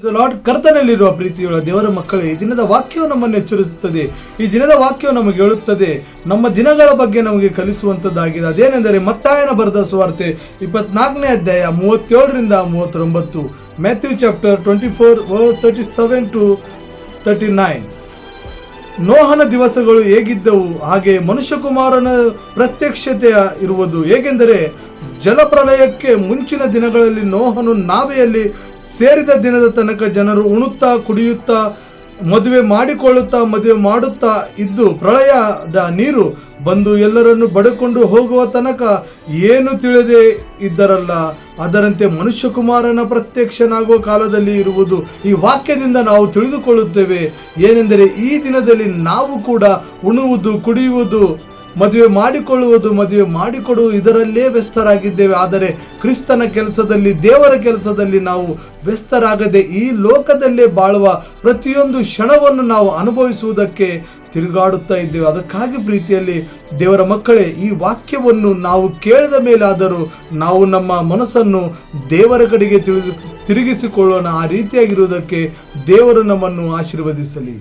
Lord, ಕರ್ತನಲ್ಲಿರುವ ಪ್ರೀತಿಯುಳ್ಳ ದೇವರ ಮಕ್ಕಳೇ, ಈ ದಿನದ ವಾಕ್ಯವು ನಮ್ಮನ್ನು ಎಚ್ಚರಿಸುತ್ತದೆ. ಈ ದಿನದ ವಾಕ್ಯವು ನಮಗೆ ಹೇಳುತ್ತದೆ, ನಮ್ಮ ದಿನಗಳ ಬಗ್ಗೆ ನಮಗೆ ಕಲಿಸುವಂತದ್ದಾಗಿದೆ. ಅದೇನೆಂದರೆ ಮತ್ತಾಯನ ಬರೆದ ಸುವಾರ್ತೆ 24ನೇ ಅಧ್ಯಾಯ 37ರಿಂದ 39. Matthew chapter 24:37-39. ನೋಹನ ದಿವಸಗಳು ಹೇಗಿದ್ದವು ಹಾಗೆ ಮನುಷ್ಯಕುಮಾರನ ಪ್ರತ್ಯಕ್ಷತೆ ಇರುವುದು. ಹೇಗೆಂದರೆ ಜಲಪ್ರಲಯಕ್ಕೆ ಮುಂಚಿನ ದಿನಗಳಲ್ಲಿ ನೋಹನು ನಾವೆಯಲ್ಲಿ ಸೇರಿದ ದಿನದ ತನಕ ಜನರು ಉಣ್ಣುತ್ತಾ ಕುಡಿಯುತ್ತಾ ಮದುವೆ ಮಾಡಿಕೊಳ್ಳುತ್ತಾ ಮದುವೆ ಮಾಡುತ್ತಾ ಇದ್ದು, ಪ್ರಳಯದ ನೀರು ಬಂದು ಎಲ್ಲರನ್ನು ಬಡಕೊಂಡು ಹೋಗುವ ತನಕ ಏನು ತಿಳಿದೇ ಇದ್ದರಲ್ಲ, ಅದರಂತೆ ಮನುಷ್ಯಕುಮಾರನ ಪ್ರತ್ಯಕ್ಷನಾಗುವ ಕಾಲದಲ್ಲಿ ಇರುವುದು. ಈ ವಾಕ್ಯದಿಂದ ನಾವು ತಿಳಿದುಕೊಳ್ಳುತ್ತೇವೆ ಏನೆಂದರೆ, ಈ ದಿನದಲ್ಲಿ ನಾವು ಕೂಡ ಉಣ್ಣುವುದು, ಕುಡಿಯುವುದು, ಮದುವೆ ಮಾಡಿಕೊಳ್ಳುವುದು, ಮದುವೆ ಮಾಡಿಕೊಡುವುದು ಇದರಲ್ಲೇ ವ್ಯಸ್ತರಾಗಿದ್ದೇವೆ. ಆದರೆ ಕ್ರಿಸ್ತನ ಕೆಲಸದಲ್ಲಿ, ದೇವರ ಕೆಲಸದಲ್ಲಿ ನಾವು ವ್ಯಸ್ತರಾಗದೆ ಈ ಲೋಕದಲ್ಲೇ ಬಾಳುವ ಪ್ರತಿಯೊಂದು ಕ್ಷಣವನ್ನು ನಾವು ಅನುಭವಿಸುವುದಕ್ಕೆ ತಿರುಗಾಡುತ್ತಾ ಇದ್ದೇವೆ. ಅದಕ್ಕಾಗಿ ಪ್ರೀತಿಯಲ್ಲಿ ದೇವರ ಮಕ್ಕಳೇ, ಈ ವಾಕ್ಯವನ್ನು ನಾವು ಕೇಳಿದ ಮೇಲಾದರೂ ನಾವು ನಮ್ಮ ಮನಸ್ಸನ್ನು ದೇವರ ಕಡೆಗೆ ತಿರುಗಿಸಿಕೊಳ್ಳೋಣ. ಆ ರೀತಿಯಾಗಿರುವುದಕ್ಕೆ ದೇವರು ನಮ್ಮನ್ನು ಆಶೀರ್ವದಿಸಲಿ.